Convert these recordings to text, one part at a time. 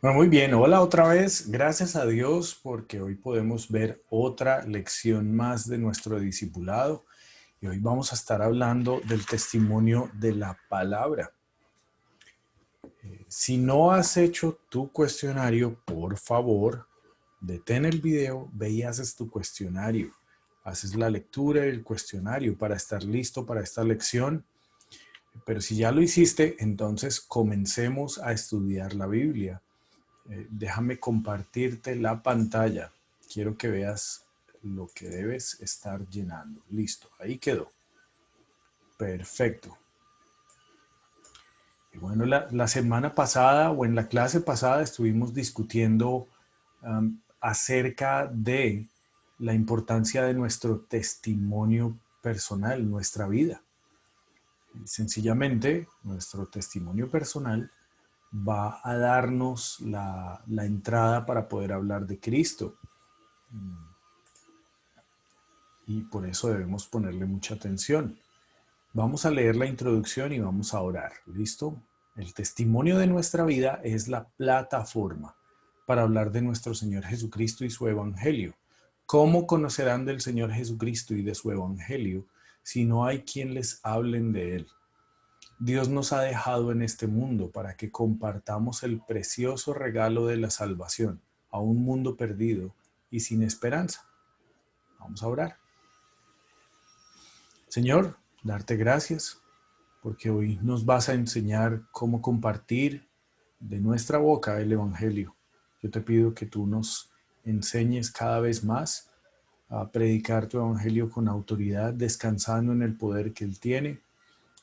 Bueno, muy bien, hola otra vez. Gracias a Dios porque hoy podemos ver otra lección más de nuestro discipulado y hoy vamos a estar hablando del testimonio de la palabra. Si no has hecho tu cuestionario, por favor, detén el video, ve y haces tu cuestionario. Haces la lectura del cuestionario para estar listo para esta lección. Pero si ya lo hiciste, entonces comencemos a estudiar la Biblia. Déjame compartirte la pantalla. Quiero que veas lo que debes estar llenando. Listo, ahí quedó. Perfecto. Y bueno, la semana pasada o en la clase pasada estuvimos discutiendo acerca de la importancia de nuestro testimonio personal, nuestra vida. Y sencillamente, nuestro testimonio personal va a darnos la entrada para poder hablar de Cristo. Y por eso debemos ponerle mucha atención. Vamos a leer la introducción y vamos a orar. ¿Listo? El testimonio de nuestra vida es la plataforma para hablar de nuestro Señor Jesucristo y su Evangelio. ¿Cómo conocerán del Señor Jesucristo y de su Evangelio si no hay quien les hablen de Él? Dios nos ha dejado en este mundo para que compartamos el precioso regalo de la salvación a un mundo perdido y sin esperanza. Vamos a orar. Señor, darte gracias porque hoy nos vas a enseñar cómo compartir de nuestra boca el Evangelio. Yo te pido que tú nos enseñes cada vez más a predicar tu Evangelio con autoridad, descansando en el poder que Él tiene,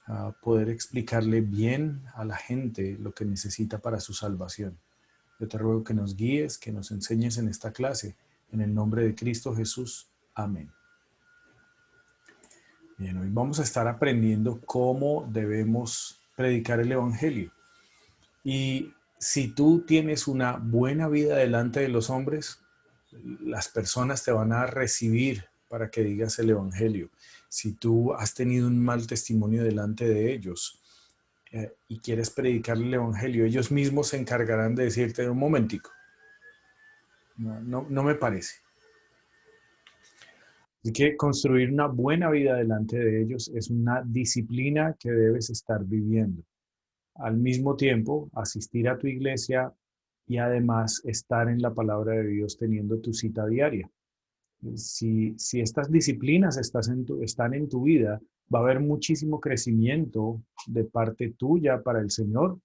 a poder explicarle bien a la gente lo que necesita para su salvación. Yo te ruego que nos guíes, que nos enseñes en esta clase. En el nombre de Cristo Jesús. Amén. Bien, hoy vamos a estar aprendiendo cómo debemos predicar el Evangelio. Y si tú tienes una buena vida delante de los hombres, las personas te van a recibir para que digas el Evangelio. Si tú has tenido un mal testimonio delante de ellos y quieres predicar el Evangelio, ellos mismos se encargarán de decirte un momentico. No me parece. Así que construir una buena vida delante de ellos es una disciplina que debes estar viviendo. Al mismo tiempo, asistir a tu iglesia y además estar en la palabra de Dios teniendo tu cita diaria. Si estas disciplinas están en tu vida, va a haber muchísimo crecimiento de parte tuya para el Señor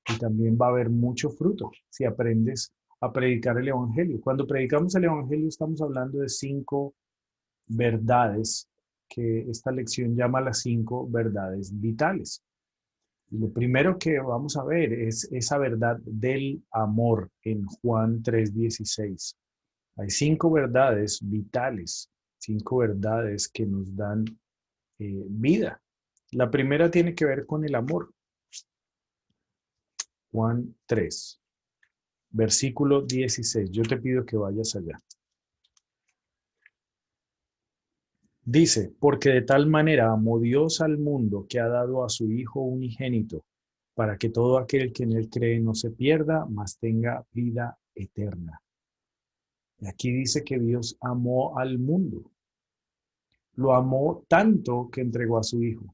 y también va a haber mucho fruto si aprendes a predicar el Evangelio. Cuando predicamos el Evangelio estamos hablando de 5 verdades que esta lección llama las 5 verdades vitales. Lo primero que vamos a ver es esa verdad del amor en Juan 3:16. Hay 5 verdades vitales, 5 verdades que nos dan vida. La primera tiene que ver con el amor. Juan 3, versículo 16. Yo te pido que vayas allá. Dice, porque de tal manera amó Dios al mundo que ha dado a su Hijo unigénito, para que todo aquel que en él cree no se pierda, mas tenga vida eterna. Y aquí dice que Dios amó al mundo. Lo amó tanto que entregó a su Hijo.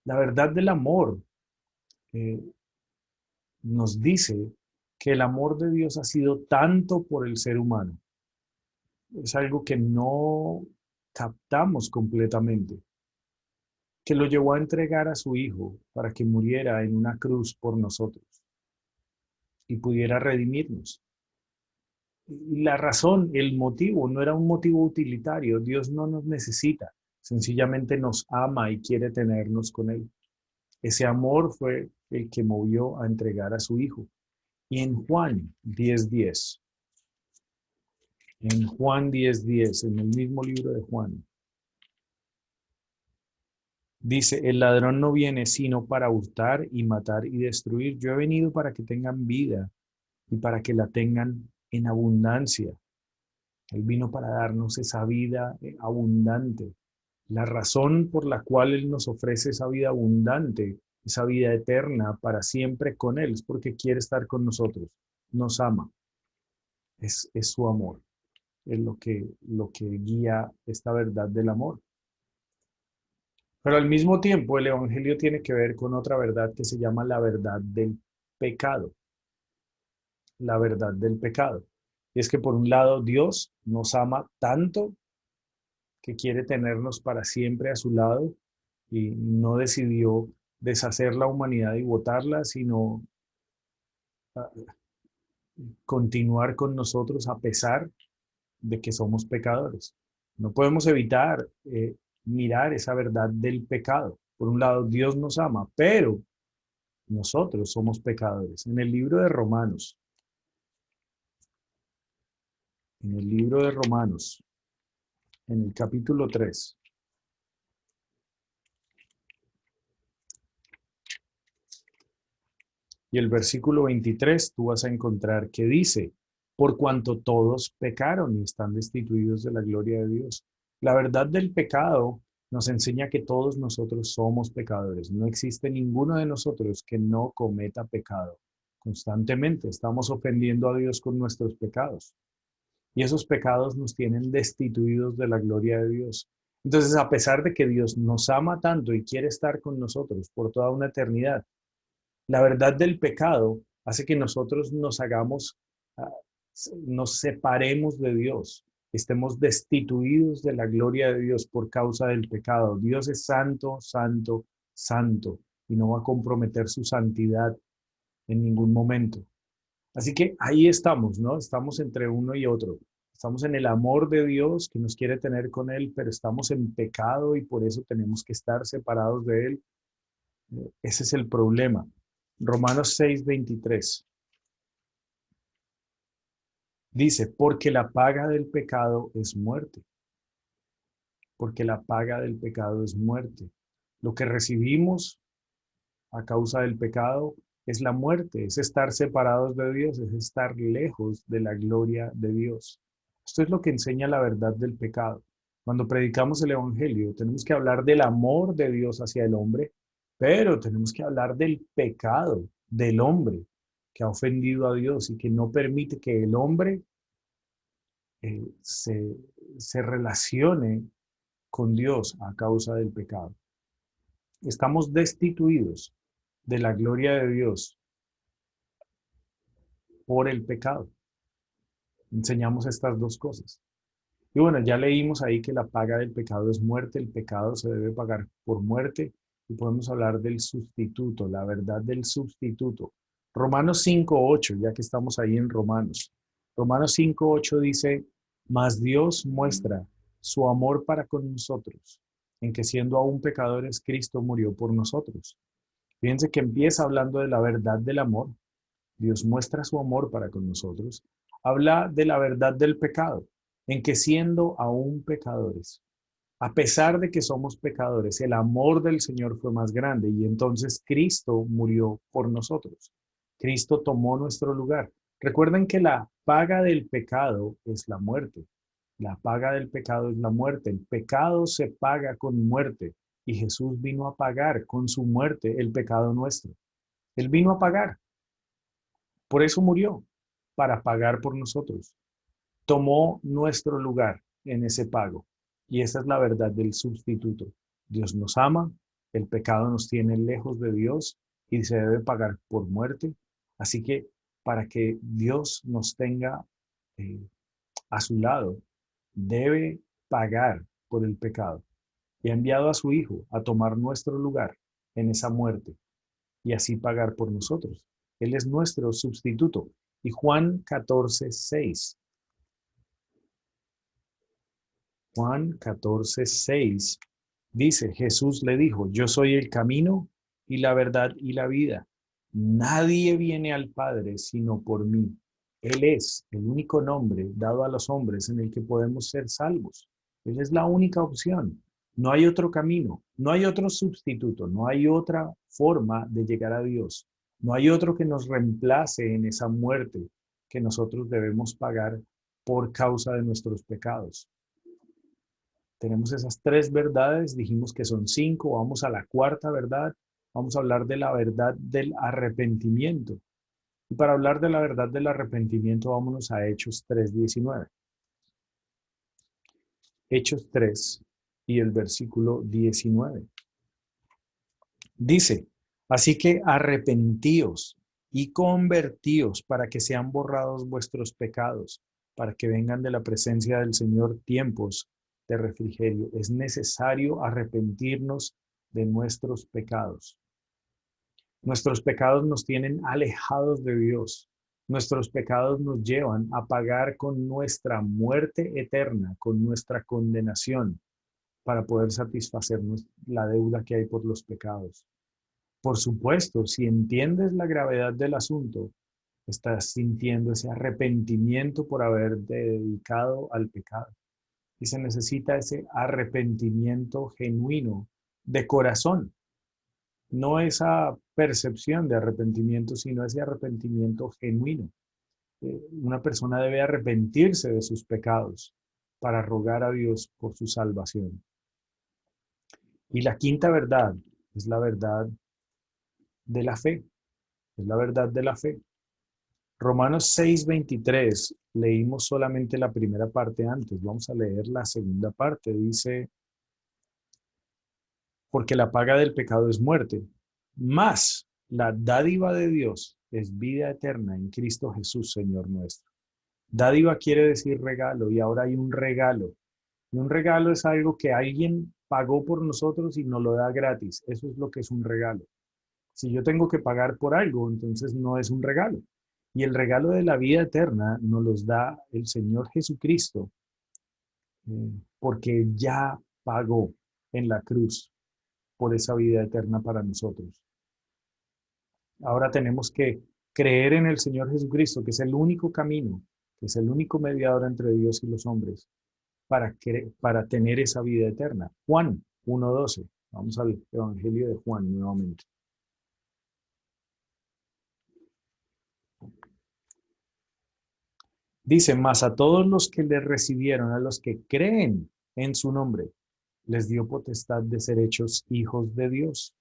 La verdad del amor eh, nos dice que el amor de Dios ha sido tanto por el ser humano. Es algo que no captamos completamente, que lo llevó a entregar a su Hijo para que muriera en una cruz por nosotros y pudiera redimirnos. Y la razón, el motivo, no era un motivo utilitario. Dios no nos necesita, sencillamente nos ama y quiere tenernos con Él. Ese amor fue el que movió a entregar a su Hijo. Y en Juan 10:10, en Juan 10:10, en el mismo libro de Juan, dice, el ladrón no viene sino para hurtar y matar y destruir. Yo he venido para que tengan vida y para que la tengan en abundancia. Él vino para darnos esa vida abundante. La razón por la cual Él nos ofrece esa vida abundante, esa vida eterna para siempre con Él, es porque quiere estar con nosotros. nos ama, es su amor, es lo que guía esta verdad del amor. Pero al mismo tiempo el Evangelio tiene que ver con otra verdad que se llama la verdad del pecado, la verdad del pecado. Y es que por un lado Dios nos ama tanto que quiere tenernos para siempre a su lado y no decidió deshacer la humanidad y botarla, sino continuar con nosotros a pesar de que somos pecadores. No podemos evitar mirar esa verdad del pecado. Por un lado, Dios nos ama, pero nosotros somos pecadores. En el libro de Romanos, en el libro de Romanos, en el capítulo 3 y el versículo 23, tú vas a encontrar que dice, por cuanto todos pecaron y están destituidos de la gloria de Dios. La verdad del pecado nos enseña que todos nosotros somos pecadores. No existe ninguno de nosotros que no cometa pecado. Constantemente estamos ofendiendo a Dios con nuestros pecados. Y esos pecados nos tienen destituidos de la gloria de Dios. Entonces, a pesar de que Dios nos ama tanto y quiere estar con nosotros por toda una eternidad, la verdad del pecado hace que nosotros nos hagamos, ah, nos separemos de Dios, estemos destituidos de la gloria de Dios por causa del pecado. Dios es santo, santo, santo y no va a comprometer su santidad en ningún momento. Así que ahí estamos, ¿no? Estamos entre uno y otro. Estamos en el amor de Dios que nos quiere tener con Él, pero estamos en pecado y por eso tenemos que estar separados de Él. Ese es el problema. Romanos 6:23 dice, porque la paga del pecado es muerte, porque la paga del pecado es muerte. Lo que recibimos a causa del pecado es la muerte, es estar separados de Dios, es estar lejos de la gloria de Dios. Esto es lo que enseña la verdad del pecado. Cuando predicamos el Evangelio, tenemos que hablar del amor de Dios hacia el hombre, pero tenemos que hablar del pecado del hombre que ha ofendido a Dios y que no permite que el hombre se relacione con Dios a causa del pecado. Estamos destituidos de la gloria de Dios por el pecado. Enseñamos estas dos cosas. Y bueno, ya leímos ahí que la paga del pecado es muerte, el pecado se debe pagar por muerte y podemos hablar del sustituto, la verdad del sustituto. Romanos 5:8, ya que estamos ahí en Romanos. Romanos 5:8 dice, mas Dios muestra su amor para con nosotros, en que siendo aún pecadores, Cristo murió por nosotros. Fíjense que empieza hablando de la verdad del amor. Dios muestra su amor para con nosotros. Habla de la verdad del pecado, en que siendo aún pecadores, a pesar de que somos pecadores, el amor del Señor fue más grande y entonces Cristo murió por nosotros. Cristo tomó nuestro lugar. Recuerden que la paga del pecado es la muerte. La paga del pecado es la muerte. El pecado se paga con muerte y Jesús vino a pagar con su muerte el pecado nuestro. Él vino a pagar. Por eso murió, para pagar por nosotros. Tomó nuestro lugar en ese pago. Y esa es la verdad del sustituto. Dios nos ama, el pecado nos tiene lejos de Dios y se debe pagar por muerte. Así que para que Dios nos tenga eh, a su lado, debe pagar por el pecado. Y ha enviado a su Hijo a tomar nuestro lugar en esa muerte y así pagar por nosotros. Él es nuestro sustituto. Y Juan 14:6. Juan 14:6 dice, Jesús le dijo, yo soy el camino y la verdad y la vida. Nadie viene al Padre sino por mí. Él es el único nombre dado a los hombres en el que podemos ser salvos. Él es la única opción. No hay otro camino, no hay otro sustituto, no hay otra forma de llegar a Dios. No hay otro que nos reemplace en esa muerte que nosotros debemos pagar por causa de nuestros pecados. Tenemos esas tres verdades, dijimos que son cinco, vamos a la cuarta verdad, vamos a hablar de la verdad del arrepentimiento. Y para hablar de la verdad del arrepentimiento, vámonos a Hechos 3:19. Hechos 3 y el versículo 19. Dice, así que arrepentíos y convertíos para que sean borrados vuestros pecados, para que vengan de la presencia del Señor tiempos de refrigerio. Es necesario arrepentirnos de nuestros pecados. Nuestros pecados nos tienen alejados de Dios. Nuestros pecados nos llevan a pagar con nuestra muerte eterna, con nuestra condenación, para poder satisfacer la deuda que hay por los pecados. Por supuesto, si entiendes la gravedad del asunto, estás sintiendo ese arrepentimiento por haberte dedicado al pecado. Y se necesita ese arrepentimiento genuino de corazón, no esa percepción de arrepentimiento, sino ese arrepentimiento genuino. Una persona debe arrepentirse de sus pecados para rogar a Dios por su salvación. Y la quinta verdad es la verdad de la fe, es la verdad de la fe. Romanos 6:23, leímos solamente la primera parte antes, vamos a leer la segunda parte. Dice, porque la paga del pecado es muerte, mas la dádiva de Dios es vida eterna en Cristo Jesús, Señor nuestro. Dádiva quiere decir regalo, y ahora hay un regalo. Y un regalo es algo que alguien pagó por nosotros y nos lo da gratis. Eso es lo que es un regalo. Si yo tengo que pagar por algo, entonces no es un regalo. Y el regalo de la vida eterna nos los da el Señor Jesucristo, porque ya pagó en la cruz por esa vida eterna para nosotros. Ahora tenemos que creer en el Señor Jesucristo, que es el único camino, que es el único mediador entre Dios y los hombres, para tener esa vida eterna. Juan 1:12. Vamos al Evangelio de Juan nuevamente. Dice, mas a todos los que le recibieron, a los que creen en su nombre, les dio potestad de ser hechos hijos de Dios.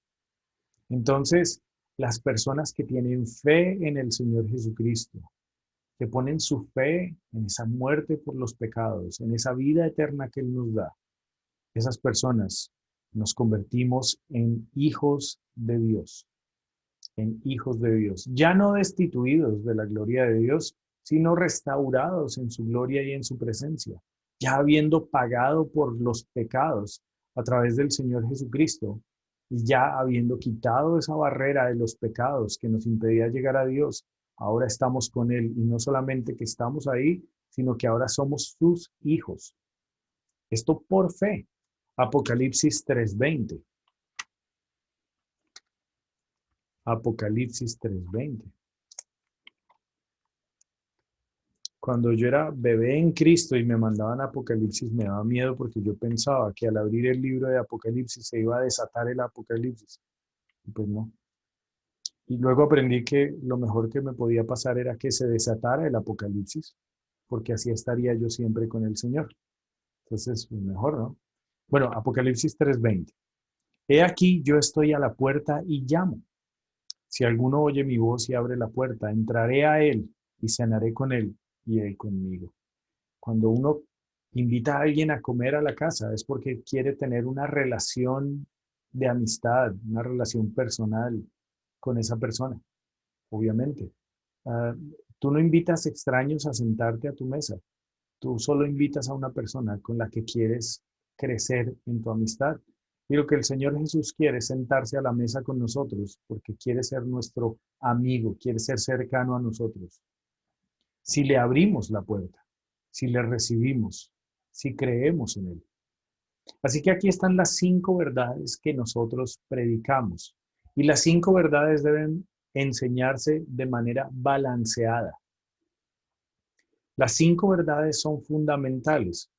Entonces, las personas que tienen fe en el Señor Jesucristo, que ponen su fe en esa muerte por los pecados, en esa vida eterna que Él nos da, esas personas nos convertimos en hijos de Dios, en hijos de Dios, ya no destituidos de la gloria de Dios, sino restaurados en su gloria y en su presencia, ya habiendo pagado por los pecados a través del Señor Jesucristo y ya habiendo quitado esa barrera de los pecados que nos impedía llegar a Dios, ahora estamos con Él y no solamente que estamos ahí, sino que ahora somos sus hijos. Esto por fe. Apocalipsis 3:20. Apocalipsis 3:20. Cuando yo era bebé en Cristo y me mandaban Apocalipsis, me daba miedo porque yo pensaba que al abrir el libro de Apocalipsis se iba a desatar el Apocalipsis. Y pues no. Y luego aprendí que lo mejor que me podía pasar era que se desatara el Apocalipsis, porque así estaría yo siempre con el Señor. Entonces, pues mejor, ¿no? Bueno, Apocalipsis 3:20. He aquí, yo estoy a la puerta y llamo. Si alguno oye mi voz y abre la puerta, entraré a él y cenaré con él y él conmigo. Cuando uno invita a alguien a comer a la casa es porque quiere tener una relación de amistad, una relación personal con esa persona, obviamente. Ah, tú no invitas extraños a sentarte a tu mesa. Tú solo invitas a una persona con la que quieres crecer en tu amistad. Y lo que el Señor Jesús quiere es sentarse a la mesa con nosotros porque quiere ser nuestro amigo, quiere ser cercano a nosotros. Si le abrimos la puerta, si le recibimos, si creemos en él. Así que aquí están las 5 verdades que nosotros predicamos. Y las 5 verdades deben enseñarse de manera balanceada. Las 5 verdades son fundamentales.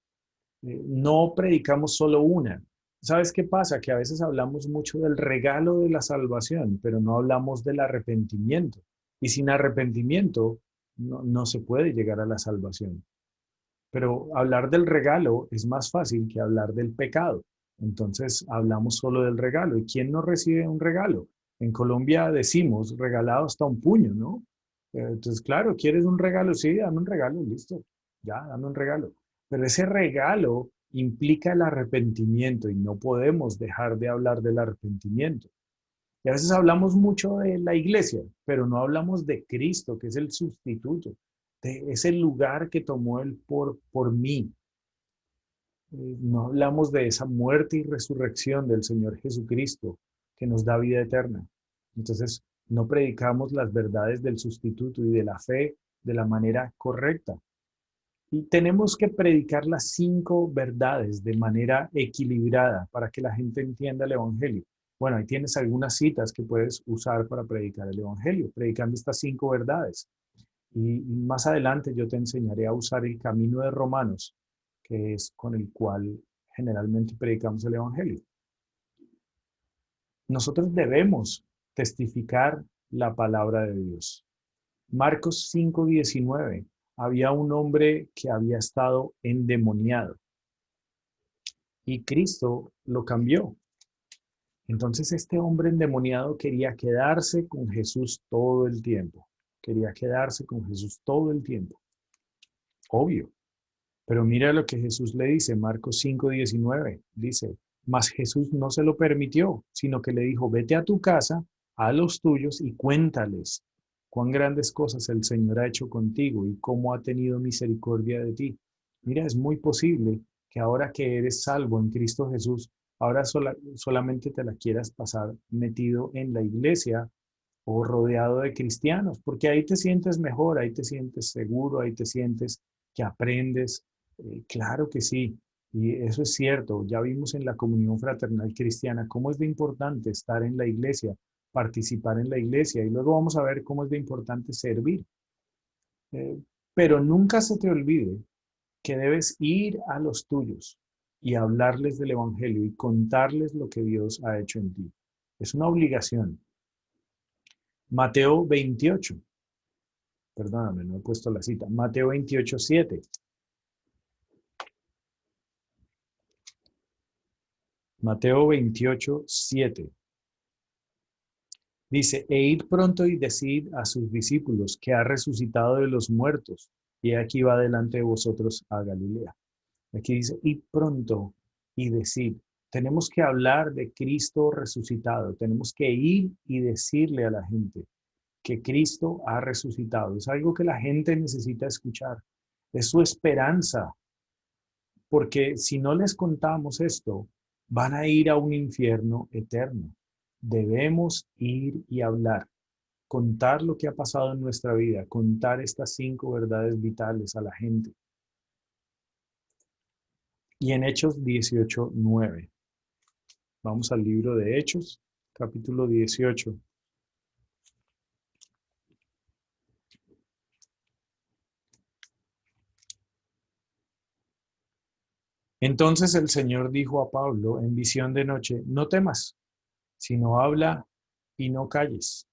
No predicamos solo una. ¿Sabes qué pasa? Que a veces hablamos mucho del regalo de la salvación, pero no hablamos del arrepentimiento. Y sin arrepentimiento no se puede llegar a la salvación. Pero hablar del regalo es más fácil que hablar del pecado. Entonces hablamos solo del regalo. ¿Y quién no recibe un regalo? En Colombia decimos regalado hasta un puño, ¿no? Entonces, claro, ¿quieres un regalo? Sí, dame un regalo, listo. Ya, dame un regalo. Pero ese regalo implica el arrepentimiento y no podemos dejar de hablar del arrepentimiento. Y a veces hablamos mucho de la iglesia, pero no hablamos de Cristo, que es el sustituto, de ese lugar que tomó Él por mí. No hablamos de esa muerte y resurrección del Señor Jesucristo, que nos da vida eterna. Entonces, no predicamos las verdades del sustituto y de la fe de la manera correcta. Y tenemos que predicar las 5 verdades de manera equilibrada para que la gente entienda el Evangelio. Bueno, ahí tienes algunas citas que puedes usar para predicar el Evangelio, predicando estas 5 verdades. Y más adelante yo te enseñaré a usar el camino de Romanos, que es con el cual generalmente predicamos el Evangelio. Nosotros debemos testificar la palabra de Dios. Marcos 5:19. Había un hombre que había estado endemoniado y Cristo lo cambió. Entonces este hombre endemoniado quería quedarse con Jesús todo el tiempo. Quería quedarse con Jesús todo el tiempo. Obvio. Pero mira lo que Jesús le dice, Marcos 5:19. Dice, mas Jesús no se lo permitió, sino que le dijo, vete a tu casa, a los tuyos y cuéntales cuán grandes cosas el Señor ha hecho contigo y cómo ha tenido misericordia de ti. Mira, es muy posible que ahora que eres salvo en Cristo Jesús, ahora solamente te la quieras pasar metido en la iglesia o rodeado de cristianos, porque ahí te sientes mejor, ahí te sientes seguro, ahí te sientes que aprendes. Claro que sí, y eso es cierto. Ya vimos en la comunión fraternal cristiana cómo es de importante estar en la iglesia, participar en la iglesia, y luego vamos a ver cómo es de importante servir. Eh, pero nunca se te olvide que debes ir a los tuyos y hablarles del Evangelio y contarles lo que Dios ha hecho en ti. Es una obligación. Mateo 28, perdóname, no he puesto la cita. Mateo 28:7. Mateo 28:7. Dice, e id pronto y decid a sus discípulos que ha resucitado de los muertos, y aquí va delante de vosotros a Galilea. Aquí dice, id pronto y decid. Tenemos que hablar de Cristo resucitado. Tenemos que ir y decirle a la gente que Cristo ha resucitado. Es algo que la gente necesita escuchar. Es su esperanza, porque si no les contamos esto, van a ir a un infierno eterno. Debemos ir y hablar, contar lo que ha pasado en nuestra vida, contar estas 5 verdades vitales a la gente. Y en Hechos 18:9. Vamos al libro de Hechos, capítulo 18. Entonces el Señor dijo a Pablo en visión de noche, no temas, sino habla y no calles.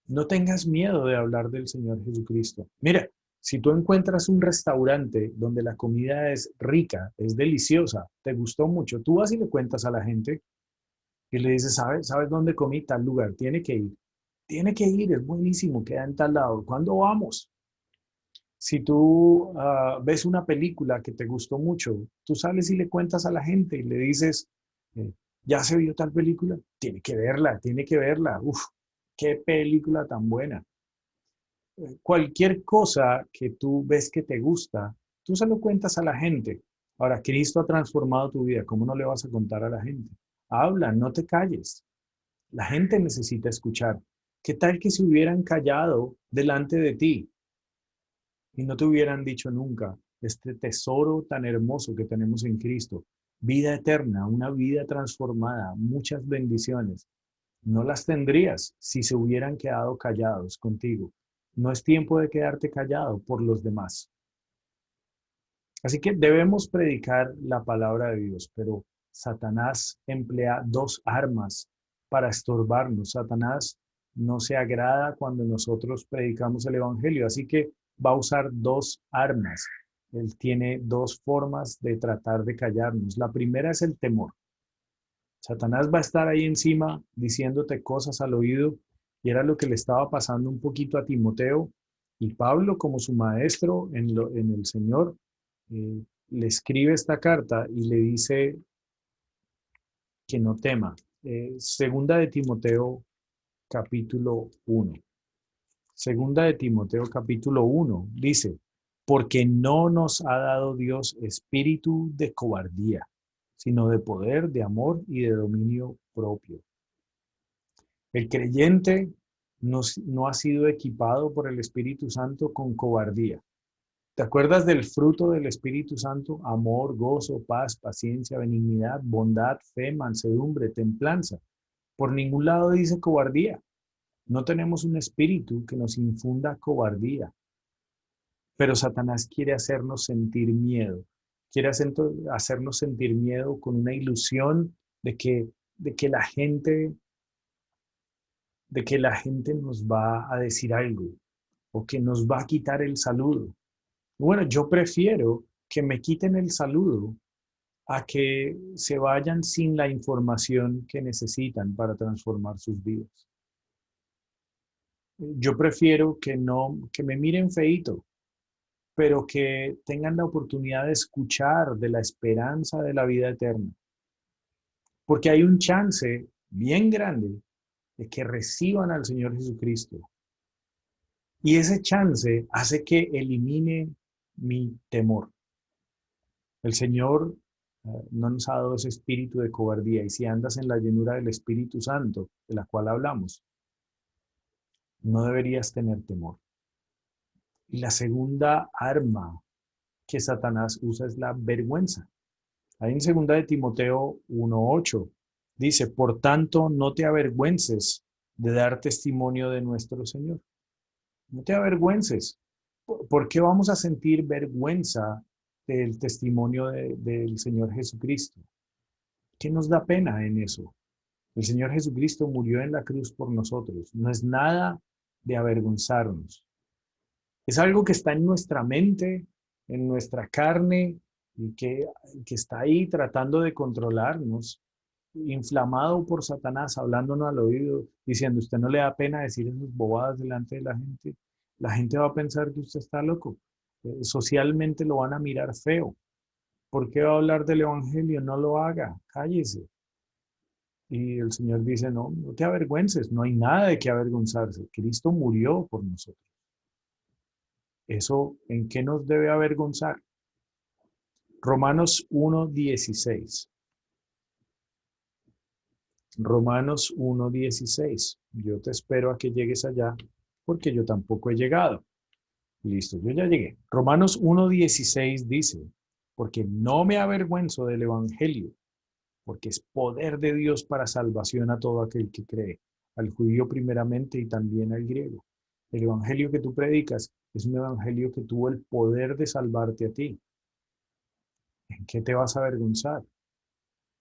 No tengas miedo de hablar del Señor Jesucristo. Mira, si tú encuentras un restaurante donde la comida es rica, es deliciosa, te gustó mucho, tú vas y le cuentas a la gente y le dices, ¿sabes dónde comí? Tal lugar, tiene que ir. Tiene que ir, es buenísimo, queda en tal lado. ¿Cuándo vamos? Si tú ves una película que te gustó mucho, tú sales y le cuentas a la gente y le dices, eh, ¿ya se vio tal película? Tiene que verla, tiene que verla. Uf, qué película tan buena. Cualquier cosa que tú ves que te gusta, tú se lo cuentas a la gente. Ahora, Cristo ha transformado tu vida, ¿cómo no le vas a contar a la gente? Habla, no te calles. La gente necesita escuchar. ¿Qué tal que se hubieran callado delante de ti y no te hubieran dicho nunca este tesoro tan hermoso que tenemos en Cristo? Vida eterna, una vida transformada, muchas bendiciones. No las tendrías si se hubieran quedado callados contigo. No es tiempo de quedarte callado por los demás. Así que debemos predicar la palabra de Dios, pero Satanás emplea 2 armas para estorbarnos. Satanás no se agrada cuando nosotros predicamos el Evangelio, así que va a usar 2 armas. Él tiene 2 formas de tratar de callarnos. La primera es el temor. Satanás va a estar ahí encima diciéndote cosas al oído Y era lo que le estaba pasando un poquito a Timoteo. Y Pablo, como su maestro en el Señor, le escribe esta carta y le dice que no tema. Segunda de Timoteo, capítulo 1. Segunda de Timoteo, capítulo 1, dice, porque no nos ha dado Dios espíritu de cobardía, sino de poder, de amor y de dominio propio. El creyente no ha sido equipado por el Espíritu Santo con cobardía. ¿Te acuerdas del fruto del Espíritu Santo? Amor, gozo, paz, paciencia, benignidad, bondad, fe, mansedumbre, templanza. Por ningún lado dice cobardía. No tenemos un espíritu que nos infunda cobardía, pero Satanás quiere hacernos sentir miedo. Quiere hacernos sentir miedo con una ilusión de que la gente, de que la gente nos va a decir algo o que nos va a quitar el saludo. Bueno, yo prefiero que me quiten el saludo a que se vayan sin la información que necesitan para transformar sus vidas. Yo prefiero que me miren feíto, pero que tengan la oportunidad de escuchar de la esperanza de la vida eterna. Porque hay un chance bien grande de que reciban al Señor Jesucristo. Y ese chance hace que elimine mi temor. El Señor no nos ha dado ese espíritu de cobardía. Y si andas en la llenura del Espíritu Santo, de la cual hablamos, no deberías tener temor. Y la segunda arma que Satanás usa es la vergüenza. Ahí en segunda de Timoteo 1:8 dice, por tanto, no te avergüences de dar testimonio de nuestro Señor. No te avergüences. ¿Por qué vamos a sentir vergüenza del testimonio del Señor Jesucristo? ¿Qué nos da pena en eso? El Señor Jesucristo murió en la cruz por nosotros. No es nada de avergonzarnos. Es algo que está en nuestra mente, en nuestra carne, y que está ahí tratando de controlarnos, inflamado por Satanás, hablándonos al oído, diciendo, usted no le da pena decir esas bobadas delante de la gente va a pensar que usted está loco, socialmente lo van a mirar feo. ¿Por qué va a hablar del Evangelio? No lo haga, cállese. Y el Señor dice, no, no te avergüences, no hay nada de qué avergonzarse. Cristo murió por nosotros. ¿Eso en qué nos debe avergonzar? Romanos 1:16. Romanos 1:16. Yo te espero a que llegues allá porque yo tampoco he llegado. Listo, yo ya llegué. Romanos 1:16 dice, porque no me avergüenzo del Evangelio, porque es poder de Dios para salvación a todo aquel que cree, al judío primeramente y también al griego. El Evangelio que tú predicas es un Evangelio que tuvo el poder de salvarte a ti. ¿En qué te vas a avergonzar?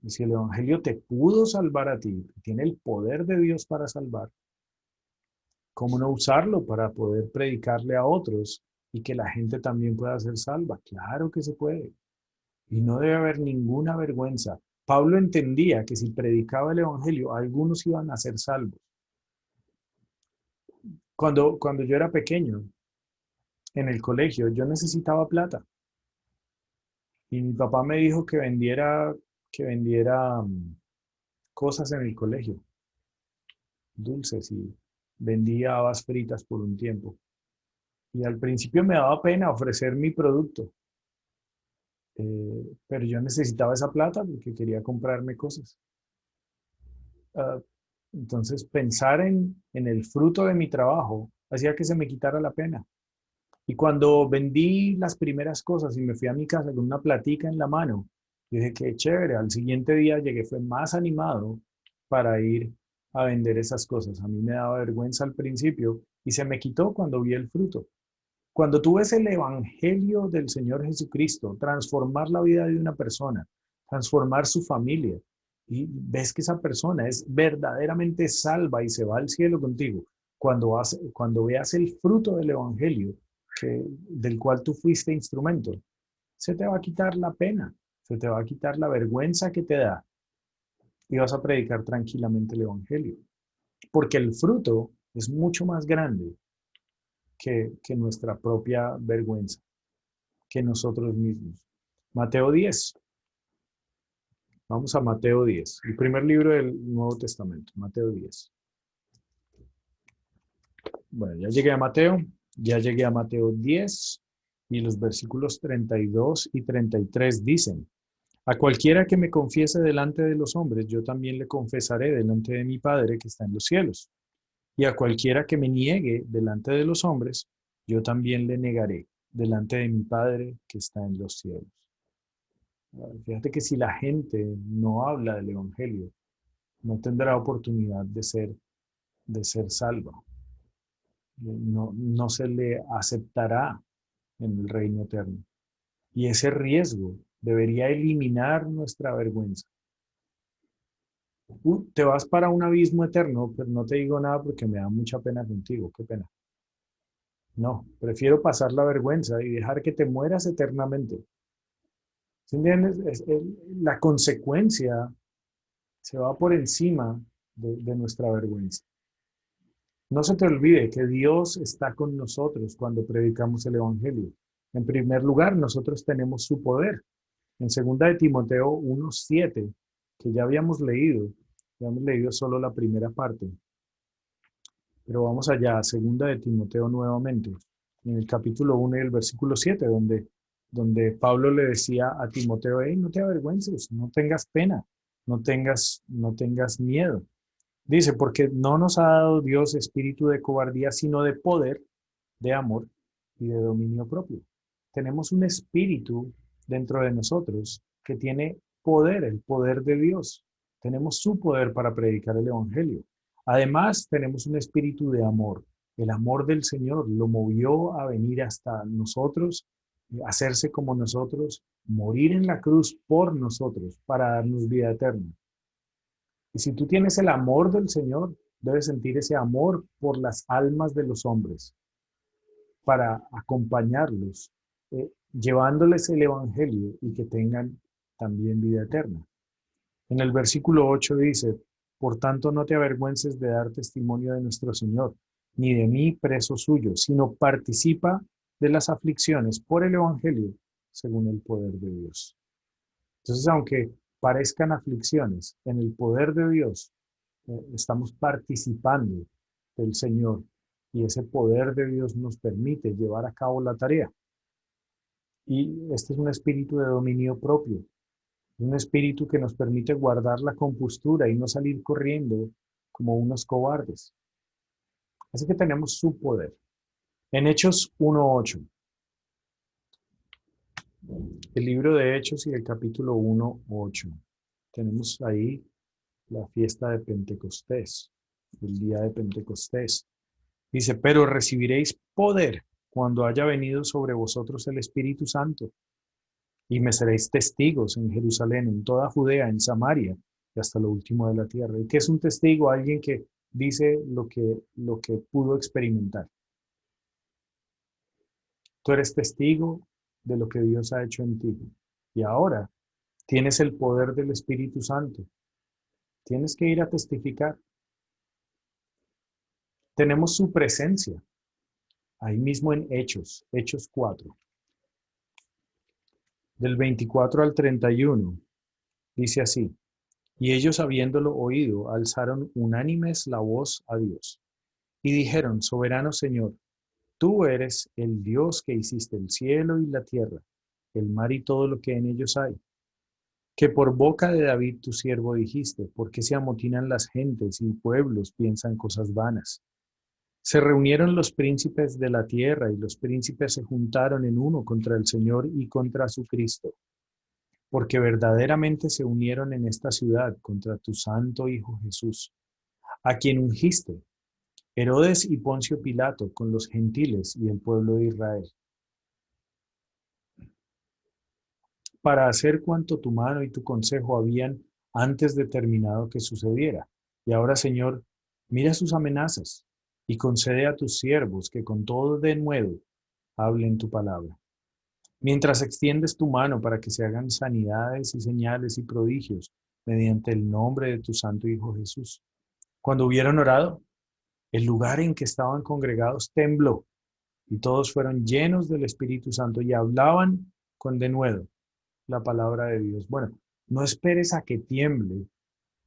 Y si el Evangelio te pudo salvar a ti, tiene el poder de Dios para salvar, ¿cómo no usarlo para poder predicarle a otros y que la gente también pueda ser salva? Claro que se puede. Y no debe haber ninguna vergüenza. Pablo entendía que si predicaba el Evangelio, algunos iban a ser salvos. Cuando yo era pequeño, en el colegio, yo necesitaba plata. Y mi papá me dijo que vendiera cosas en el colegio, dulces, y vendía habas fritas por un tiempo. Y al principio me daba pena ofrecer mi producto, pero yo necesitaba esa plata porque quería comprarme cosas. Ah, entonces, pensar en el fruto de mi trabajo hacía que se me quitara la pena. Y cuando vendí las primeras cosas y me fui a mi casa con una platica en la mano, dije, qué chévere. Al siguiente día llegué, fue más animado para ir a vender esas cosas. A mí me daba vergüenza al principio y se me quitó cuando vi el fruto. Cuando tú ves el Evangelio del Señor Jesucristo, transformar la vida de una persona, transformar su familia, y ves que esa persona es verdaderamente salva y se va al cielo contigo, cuando veas el fruto del Evangelio del cual tú fuiste instrumento, se te va a quitar la pena, se te va a quitar la vergüenza que te da y vas a predicar tranquilamente el Evangelio. Porque el fruto Es mucho más grande que nuestra propia vergüenza, que nosotros mismos. Mateo 10. Vamos a Mateo 10, el primer libro del Nuevo Testamento, Mateo 10. Bueno, ya llegué a Mateo 10 y los versículos 32 y 33 dicen, a cualquiera que me confiese delante de los hombres, yo también le confesaré delante de mi Padre que está en los cielos. Y a cualquiera que me niegue delante de los hombres, yo también le negaré delante de mi Padre que está en los cielos. Fíjate que si la gente no habla del Evangelio, no tendrá oportunidad de ser salva. No se le aceptará en el reino eterno. Y ese riesgo debería eliminar nuestra vergüenza. Te vas para un abismo eterno, pero no te digo nada porque me da mucha pena contigo, qué pena. No, prefiero pasar la vergüenza y dejar que te mueras eternamente. ¿Sí entiendes? La consecuencia se va por encima de nuestra vergüenza. No se te olvide que Dios está con nosotros cuando predicamos el Evangelio. En primer lugar, nosotros tenemos su poder. En segunda de Timoteo 1:7, que ya habíamos leído solo la primera parte. Pero vamos allá, segunda de Timoteo nuevamente, en el capítulo 1 y el versículo 7, donde Pablo le decía a Timoteo, hey, no te avergüences, no tengas pena, no tengas miedo. Dice, porque no nos ha dado Dios espíritu de cobardía, sino de poder, de amor y de dominio propio. Tenemos un espíritu dentro de nosotros que tiene poder, el poder de Dios. Tenemos su poder para predicar el Evangelio. Además, tenemos un espíritu de amor. El amor del Señor lo movió a venir hasta nosotros, hacerse como nosotros, morir en la cruz por nosotros, para darnos vida eterna. Y si tú tienes el amor del Señor, debes sentir ese amor por las almas de los hombres, para acompañarlos, llevándoles el Evangelio y que tengan también vida eterna. En el versículo 8 dice, por tanto no te avergüences de dar testimonio de nuestro Señor, ni de mí preso suyo, sino participa de las aflicciones por el Evangelio según el poder de Dios. Entonces, aunque parezcan aflicciones, en el poder de Dios estamos participando del Señor y ese poder de Dios nos permite llevar a cabo la tarea. Y este es un espíritu de dominio propio, un espíritu que nos permite guardar la compostura y no salir corriendo como unos cobardes. Así que tenemos su poder. En Hechos 1:8, el libro de Hechos y el capítulo 1:8, tenemos ahí la fiesta de Pentecostés, el día de Pentecostés. Dice, pero recibiréis poder cuando haya venido sobre vosotros el Espíritu Santo, y me seréis testigos en Jerusalén, en toda Judea, en Samaria, y hasta lo último de la tierra. ¿Y qué es un testigo? Alguien que dice lo que pudo experimentar. Tú eres testigo de lo que Dios ha hecho en ti. Y ahora tienes el poder del Espíritu Santo. Tienes que ir a testificar. Tenemos su presencia. Ahí mismo en Hechos 4. Del 24 al 31, dice así, y ellos habiéndolo oído, alzaron unánimes la voz a Dios, y dijeron, soberano Señor, tú eres el Dios que hiciste el cielo y la tierra, el mar y todo lo que en ellos hay, que por boca de David tu siervo dijiste, ¿por qué se amotinan las gentes y pueblos piensan cosas vanas? Se reunieron los príncipes de la tierra y los príncipes se juntaron en uno contra el Señor y contra su Cristo, porque verdaderamente se unieron en esta ciudad contra tu santo Hijo Jesús, a quien ungiste, Herodes y Poncio Pilato, con los gentiles y el pueblo de Israel, para hacer cuanto tu mano y tu consejo habían antes determinado que sucediera. Y ahora, Señor, mira sus amenazas y concede a tus siervos que con todo denuedo hablen tu palabra. Mientras extiendes tu mano para que se hagan sanidades y señales y prodigios mediante el nombre de tu santo Hijo Jesús. Cuando hubieron orado, El lugar en que estaban congregados tembló y todos fueron llenos del Espíritu Santo y hablaban con denuedo la palabra de Dios. Bueno, no esperes a que tiemble,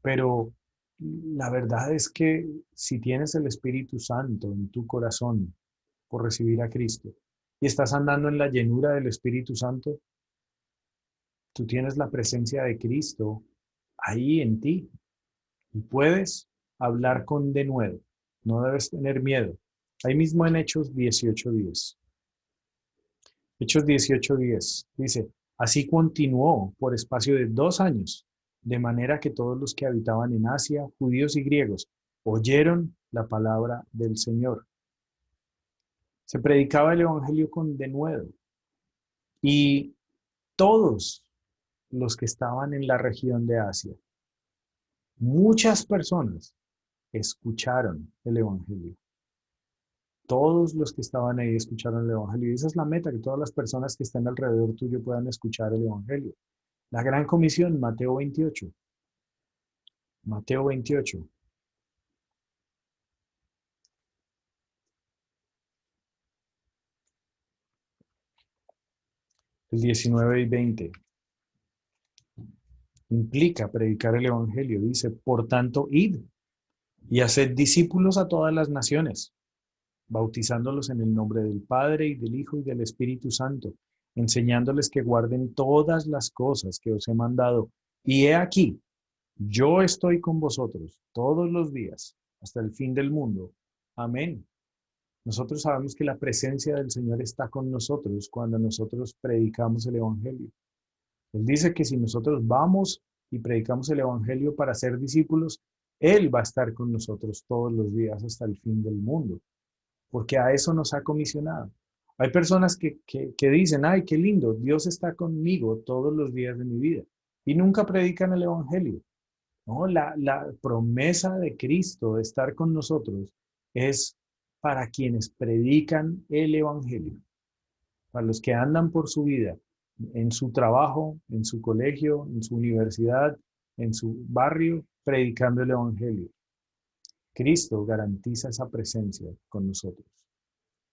pero la verdad es que si tienes el Espíritu Santo en tu corazón por recibir a Cristo y estás andando en la llenura del Espíritu Santo, tú tienes la presencia de Cristo ahí en ti y puedes hablar con denuedo. No debes tener miedo. Ahí mismo en Hechos 18:10. Hechos 18:10 dice, así continuó por espacio de 2 años, de manera que todos los que habitaban en Asia, judíos y griegos, oyeron la palabra del Señor. Se predicaba el Evangelio con denuedo y todos los que estaban en la región de Asia, muchas personas escucharon el Evangelio. Todos los que estaban ahí escucharon el Evangelio. Y esa es la meta, que todas las personas que estén alrededor tuyo puedan escuchar el Evangelio. La gran comisión, Mateo 28. Mateo 28. El 19 y 20. Implica predicar el Evangelio. Dice, por tanto, id y haced discípulos a todas las naciones, bautizándolos en el nombre del Padre y del Hijo y del Espíritu Santo, enseñándoles que guarden todas las cosas que os he mandado. Y he aquí, yo estoy con vosotros todos los días hasta el fin del mundo. Amén. Nosotros sabemos que la presencia del Señor está con nosotros cuando nosotros predicamos el Evangelio. Él dice que si nosotros vamos y predicamos el Evangelio para ser discípulos, Él va a estar con nosotros todos los días hasta el fin del mundo, porque a eso nos ha comisionado. Hay personas que dicen, ay, qué lindo, Dios está conmigo todos los días de mi vida y nunca predican el Evangelio. No, la promesa de Cristo de estar con nosotros es para quienes predican el Evangelio, para los que andan por su vida, en su trabajo, en su colegio, en su universidad, en su barrio, predicando el Evangelio. Cristo garantiza esa presencia con nosotros.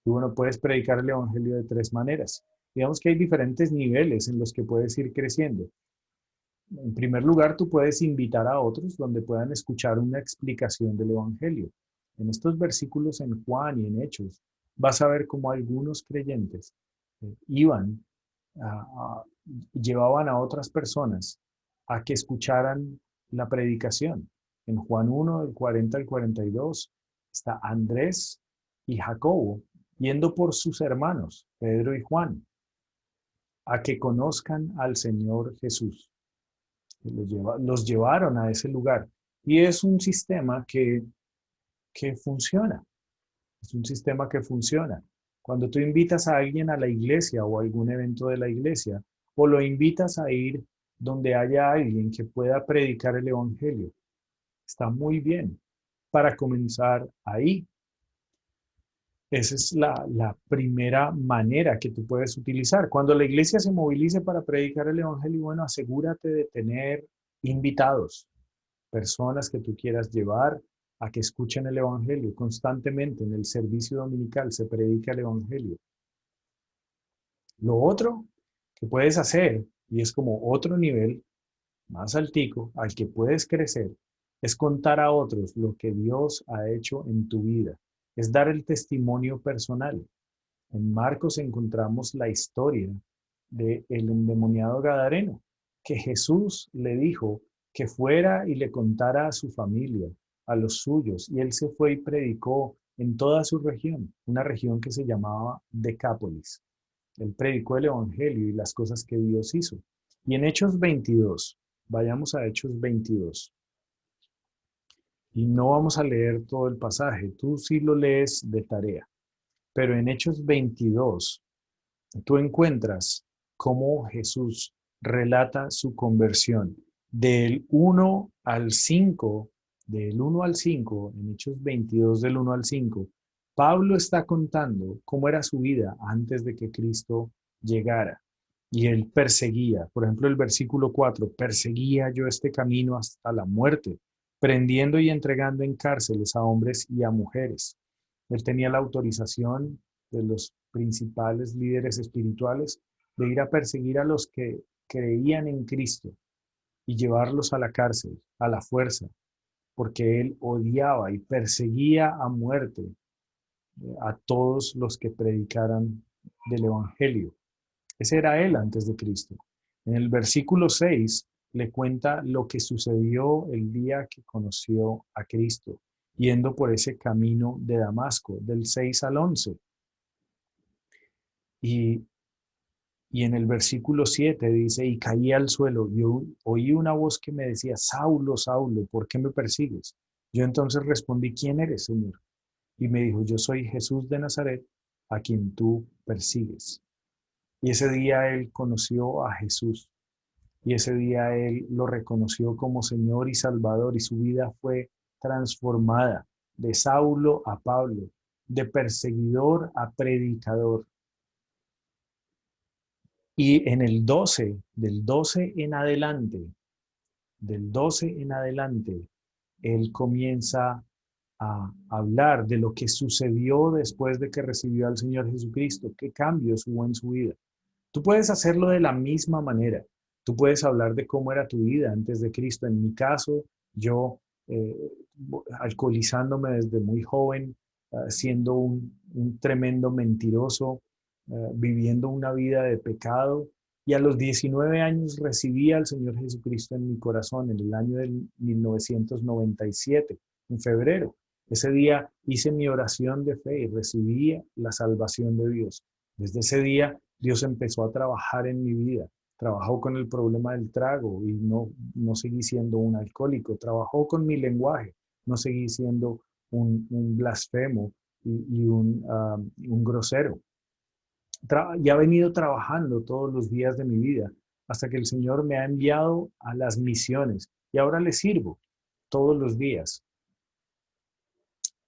Y bueno, puedes predicar el Evangelio de 3 maneras. Digamos que hay diferentes niveles en los que puedes ir creciendo. En primer lugar, tú puedes invitar a otros donde puedan escuchar una explicación del Evangelio. En estos versículos en Juan y en Hechos, vas a ver cómo algunos creyentes iban, a- a- llevaban a otras personas a que escucharan la predicación. En Juan 1, del 40 al 42, está Andrés y Jacobo yendo por sus hermanos, Pedro y Juan, a que conozcan al Señor Jesús. Los llevaron a ese lugar. Y es un sistema que funciona. Es un sistema que funciona. Cuando tú invitas a alguien a la iglesia o a algún evento de la iglesia, o lo invitas a ir donde haya alguien que pueda predicar el evangelio, está muy bien para comenzar ahí. Esa es la primera manera que tú puedes utilizar. Cuando la iglesia se movilice para predicar el evangelio, bueno, asegúrate de tener invitados, personas que tú quieras llevar a que escuchen el Evangelio constantemente. En el servicio dominical se predica el Evangelio. Lo otro que puedes hacer, y es como otro nivel más altico al que puedes crecer, es contar a otros lo que Dios ha hecho en tu vida. Es dar el testimonio personal. En Marcos encontramos la historia del endemoniado Gadareno, que Jesús le dijo que fuera y le contara a su familia, a los suyos, y él se fue y predicó en toda su región, una región que se llamaba Decápolis. Él predicó el Evangelio y las cosas que Dios hizo. Y en Hechos 22, vayamos a Hechos 22, y no vamos a leer todo el pasaje, tú sí lo lees de tarea, pero en Hechos 22 tú encuentras cómo Jesús relata su conversión del 1 al 5, del 1 al 5, en Hechos 22 del 1 al 5. Pablo está contando cómo era su vida antes de que Cristo llegara. Y él perseguía, por ejemplo, el versículo 4, perseguía yo este camino hasta la muerte, prendiendo y entregando en cárceles a hombres y a mujeres. Él tenía la autorización de los principales líderes espirituales de ir a perseguir a los que creían en Cristo y llevarlos a la cárcel, a la fuerza, porque él odiaba y perseguía a muerte a todos los que predicaran del Evangelio. Ese era él antes de Cristo. En el versículo 6 le cuenta lo que sucedió el día que conoció a Cristo, yendo por ese camino de Damasco, del 6 al 11. Y, y en el versículo 7 dice, y caí al suelo, y oí una voz que me decía, Saulo, Saulo, ¿por qué me persigues? Yo entonces respondí, ¿quién eres, Señor? Y me dijo, yo soy Jesús de Nazaret, a quien tú persigues. Y ese día él conoció a Jesús. Y ese día él lo reconoció como Señor y Salvador y su vida fue transformada de Saulo a Pablo, de perseguidor a predicador. Y en el 12, del 12 en adelante, él comienza a hablar de lo que sucedió después de que recibió al Señor Jesucristo, qué cambios hubo en su vida. Tú puedes hacerlo de la misma manera. Tú puedes hablar de cómo era tu vida antes de Cristo. En mi caso, yo eh, alcoholizándome desde muy joven, siendo un tremendo mentiroso, viviendo una vida de pecado. Y a los 19 años recibí al Señor Jesucristo en mi corazón, en el año del 1997, en febrero. Ese día hice mi oración de fe y recibí la salvación de Dios. Desde ese día Dios empezó a trabajar en mi vida. Trabajó con el problema del trago y no seguí siendo un alcohólico. Trabajó con mi lenguaje. No seguí siendo un blasfemo y un grosero. Y ha venido trabajando todos los días de mi vida hasta que el Señor me ha enviado a las misiones y ahora le sirvo todos los días.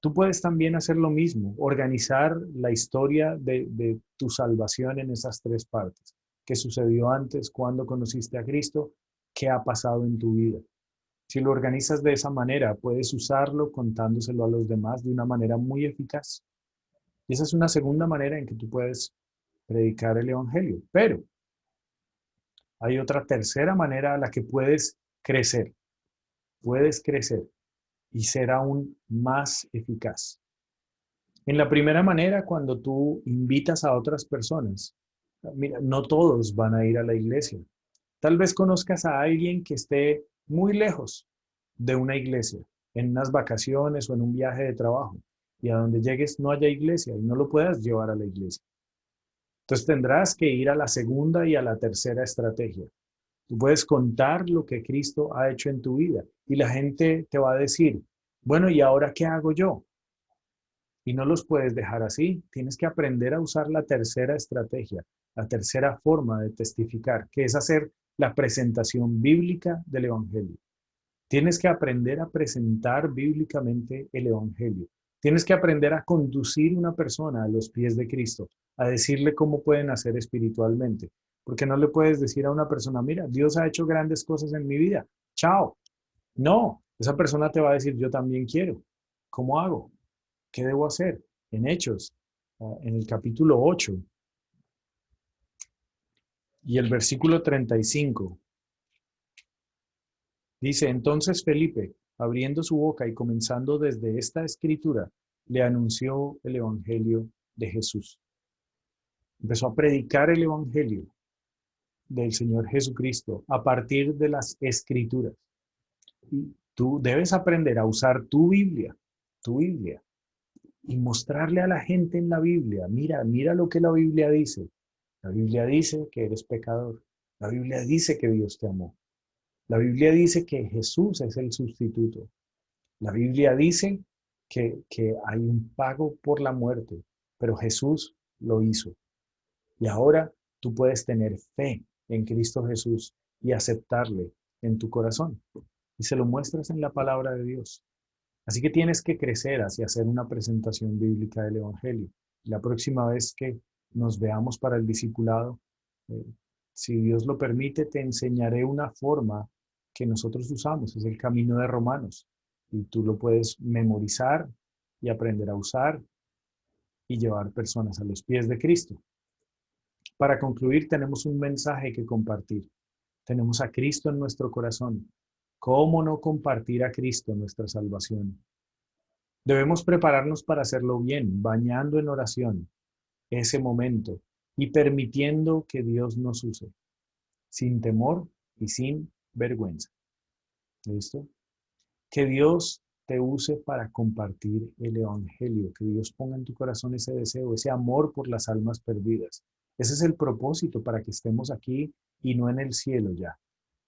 Tú puedes también hacer lo mismo, organizar la historia de tu salvación en esas tres partes. ¿Qué sucedió antes? ¿Cuándo conociste a Cristo? ¿Qué ha pasado en tu vida? Si lo organizas de esa manera, puedes usarlo contándoselo a los demás de una manera muy eficaz. Y esa es una segunda manera en que tú puedes predicar el Evangelio. Pero hay otra tercera manera a la que puedes crecer. Puedes crecer y ser aún más eficaz. En la primera manera, cuando tú invitas a otras personas, mira, no todos van a ir a la iglesia. Tal vez conozcas a alguien que esté muy lejos de una iglesia, en unas vacaciones o en un viaje de trabajo, y a donde llegues no haya iglesia y no lo puedas llevar a la iglesia. Entonces tendrás que ir a la segunda y a la tercera estrategia. Tú puedes contar lo que Cristo ha hecho en tu vida y la gente te va a decir, bueno, ¿y ahora qué hago yo? Y no los puedes dejar así. Tienes que aprender a usar la tercera estrategia, la tercera forma de testificar, que es hacer la presentación bíblica del Evangelio. Tienes que aprender a presentar bíblicamente el Evangelio. Tienes que aprender a conducir una persona a los pies de Cristo, a decirle cómo pueden hacer espiritualmente. Porque no le puedes decir a una persona, mira, Dios ha hecho grandes cosas en mi vida. Chao. No, esa persona te va a decir, yo también quiero. ¿Cómo hago? ¿Qué debo hacer? En Hechos, en el capítulo 8 y el versículo 35, dice, entonces Felipe, abriendo su boca y comenzando desde esta escritura, le anunció el Evangelio de Jesús. Empezó a predicar el Evangelio del Señor Jesucristo a partir de las escrituras. Y tú debes aprender a usar tu Biblia, y mostrarle a la gente en la Biblia, mira lo que la Biblia dice. La Biblia dice que eres pecador. La Biblia dice que Dios te amó. La Biblia dice que Jesús es el sustituto. La Biblia dice que hay un pago por la muerte, pero Jesús lo hizo. Y ahora tú puedes tener fe en Cristo Jesús y aceptarle en tu corazón. Y se lo muestras en la palabra de Dios. Así que tienes que crecer hacia hacer una presentación bíblica del Evangelio. La próxima vez que nos veamos para el discipulado, eh, si Dios lo permite, te enseñaré una forma que nosotros usamos, es el camino de Romanos. y tú lo puedes memorizar y aprender a usar y llevar personas a los pies de Cristo. Para concluir, tenemos un mensaje que compartir. Tenemos a Cristo en nuestro corazón. ¿Cómo no compartir a Cristo en nuestra salvación? Debemos prepararnos para hacerlo bien, bañando en oración ese momento y permitiendo que Dios nos use, sin temor y sin vergüenza. ¿Listo? Que Dios te use para compartir el Evangelio, que Dios ponga en tu corazón ese deseo, ese amor por las almas perdidas. Ese es el propósito para que estemos aquí y no en el cielo ya.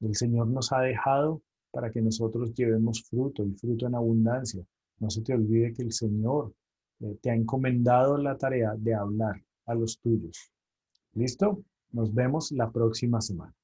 El Señor nos ha dejado para que nosotros llevemos fruto y fruto en abundancia. No se te olvide que el Señor te ha encomendado la tarea de hablar a los tuyos. ¿Listo? Nos vemos la próxima semana.